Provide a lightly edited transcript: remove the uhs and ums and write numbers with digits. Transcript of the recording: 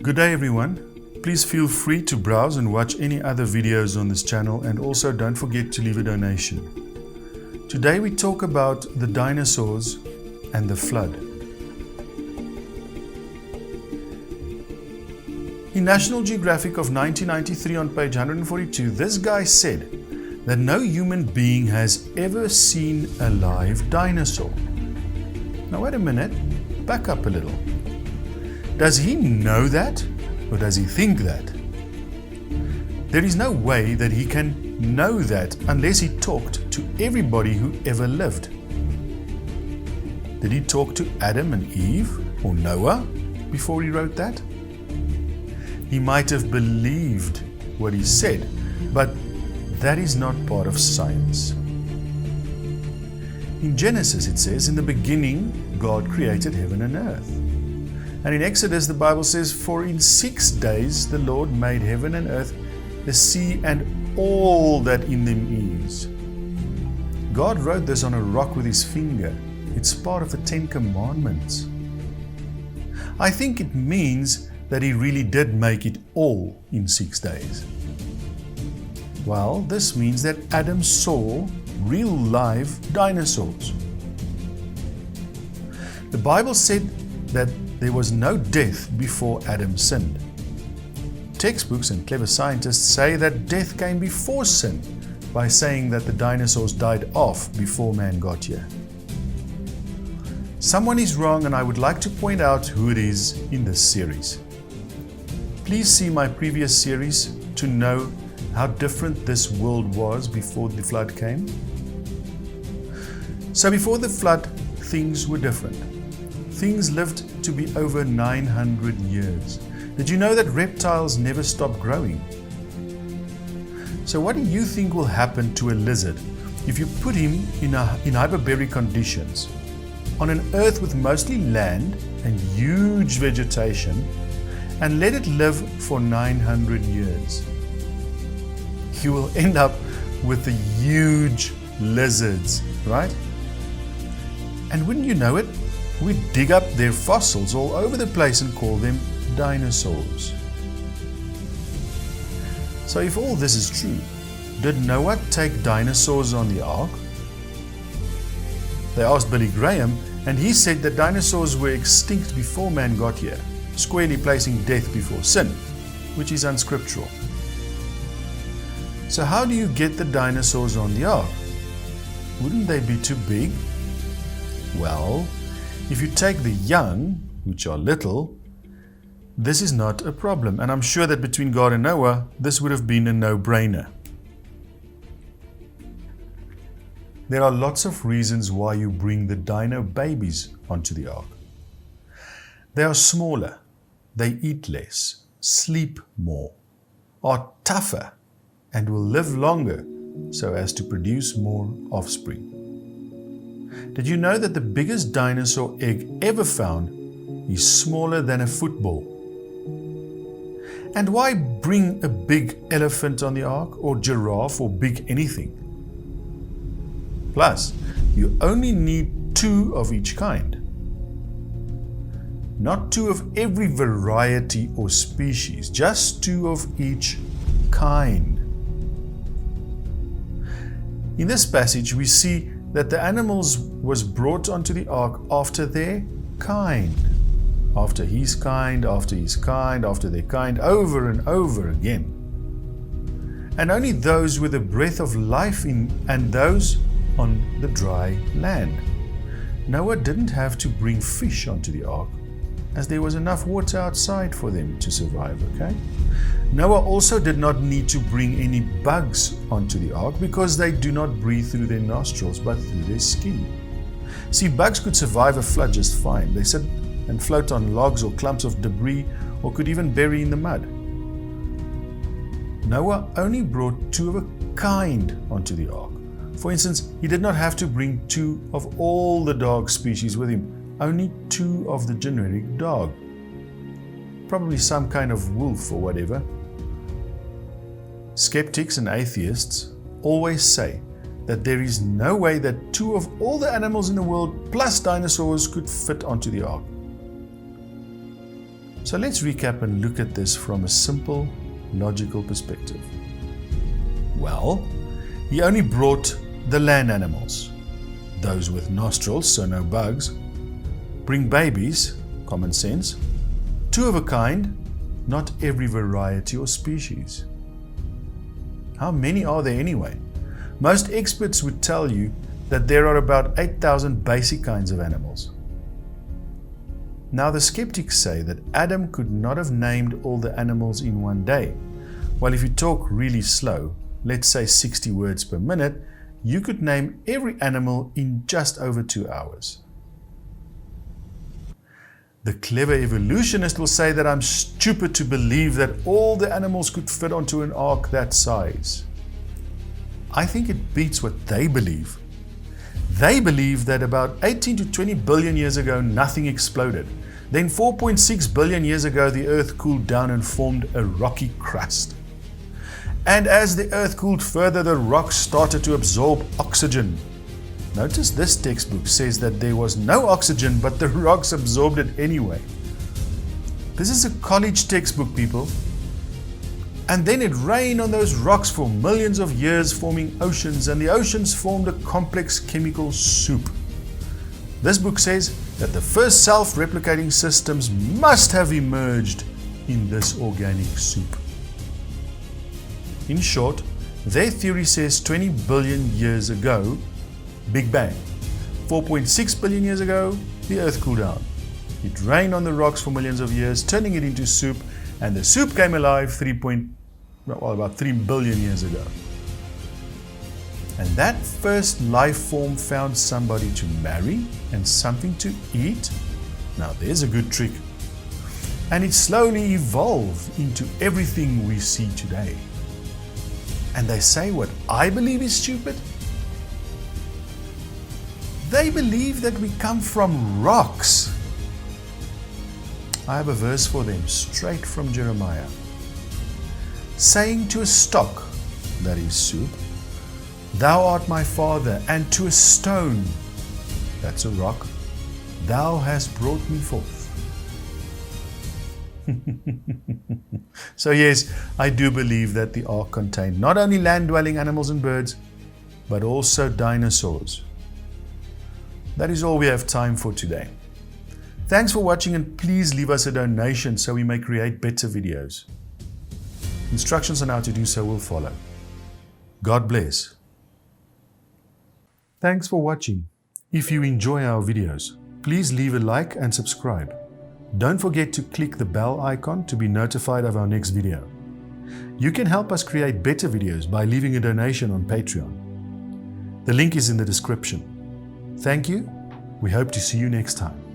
Good day everyone. Please feel free to browse and watch any other videos on this channel, and also don't forget to leave a donation. Today we talk about the dinosaurs and the flood. In National Geographic of 1993 on page 142, this guy said that no human being has ever seen a live dinosaur. Now wait a minute, back up a little. Does he know that, or does he think that? There is no way that he can know that unless he talked to everybody who ever lived. Did he talk to Adam and Eve or Noah before he wrote that? He might have believed what he said, but that is not part of science. In Genesis it says, "In the beginning God created heaven and earth." And in Exodus the Bible says, "For in 6 days the Lord made heaven and earth, the sea and all that in them is." God wrote this on a rock with his finger. It's part of the 10 Commandments. I think it means that he really did make it all in 6 days. Well, this means that Adam saw real live dinosaurs. The Bible said that there was no death before Adam sinned. Textbooks and clever scientists say that death came before sin by saying that the dinosaurs died off before man got here. Someone is wrong, and I would like to point out who it is in this series. Please see my previous series to know how different this world was before the flood came. So before the flood, things were different. Things lived to be over 900 years. Did you know that reptiles never stop growing? So what do you think will happen to a lizard if you put him in hyperbaric conditions on an earth with mostly land and huge vegetation and let it live for 900 years? You will end up with the huge lizards, right? And wouldn't you know it, we dig up their fossils all over the place and call them dinosaurs. So if all this is true, did Noah take dinosaurs on the ark? They asked Billy Graham, and he said that dinosaurs were extinct before man got here, squarely placing death before sin, which is unscriptural. So how do you get the dinosaurs on the ark? Wouldn't they be too big? Well, if you take the young, which are little, this is not a problem. And I'm sure that between God and Noah, this would have been a no-brainer. There are lots of reasons why you bring the dino babies onto the ark. They are smaller, they eat less, sleep more, are tougher, and will live longer so as to produce more offspring. Did you know that the biggest dinosaur egg ever found is smaller than a football? And why bring a big elephant on the ark, or giraffe, or big anything? Plus, you only need 2 of each kind. Not 2 of every variety or species, just 2 of each kind. In this passage, we see that the animals was brought onto the ark after their kind, after his kind, after his kind, after their kind, over and over again. And only those with the breath of life in, and those on the dry land. Noah didn't have to bring fish onto the ark, as there was enough water outside for them to survive, okay? Noah also did not need to bring any bugs onto the ark because they do not breathe through their nostrils but through their skin. See, bugs could survive a flood just fine. They sit and float on logs or clumps of debris, or could even bury in the mud. Noah only brought 2 of a kind onto the ark. For instance, he did not have to bring 2 of all the dog species with him, only 2 of the generic dog. Probably some kind of wolf or whatever. Skeptics and atheists always say that there is no way that 2 of all the animals in the world plus dinosaurs could fit onto the ark. So let's recap and look at this from a simple, logical perspective. Well, he only brought the land animals, those with nostrils, so no bugs. Bring babies, common sense. Two of a kind, not every variety or species. How many are there anyway? Most experts would tell you that there are about 8,000 basic kinds of animals. Now the skeptics say that Adam could not have named all the animals in one day. Well, if you talk really slow, let's say 60 words per minute, you could name every animal in just over 2 hours. The clever evolutionist will say that I'm stupid to believe that all the animals could fit onto an ark that size. I think it beats what they believe. They believe that about 18 to 20 billion years ago, nothing exploded. Then 4.6 billion years ago, the Earth cooled down and formed a rocky crust. And as the Earth cooled further, the rocks started to absorb oxygen. Notice this textbook says that there was no oxygen, but the rocks absorbed it anyway. This is a college textbook, people. And then it rained on those rocks for millions of years, forming oceans, and the oceans formed a complex chemical soup. This book says that the first self-replicating systems must have emerged in this organic soup. In short, their theory says 20 billion years ago, Big Bang. 4.6 billion years ago, the Earth cooled down. It rained on the rocks for millions of years, turning it into soup, and the soup came alive about 3 billion years ago. And that first life form found somebody to marry and something to eat. Now there's a good trick. And it slowly evolved into everything we see today. And they say what I believe is stupid? They believe that we come from rocks. I have a verse for them straight from Jeremiah. Saying to a stock, that is soup, Thou art my father, and to a stone, that's a rock, Thou hast brought me forth. So yes, I do believe that the ark contained not only land-dwelling animals and birds, but also dinosaurs. That is all we have time for today. Thanks for watching, and please leave us a donation so we may create better videos. Instructions on how to do so will follow. God bless. Thanks for watching. If you enjoy our videos, please leave a like and subscribe. Don't forget to click the bell icon to be notified of our next video. You can help us create better videos by leaving a donation on Patreon. The link is in the description. Thank you. We hope to see you next time.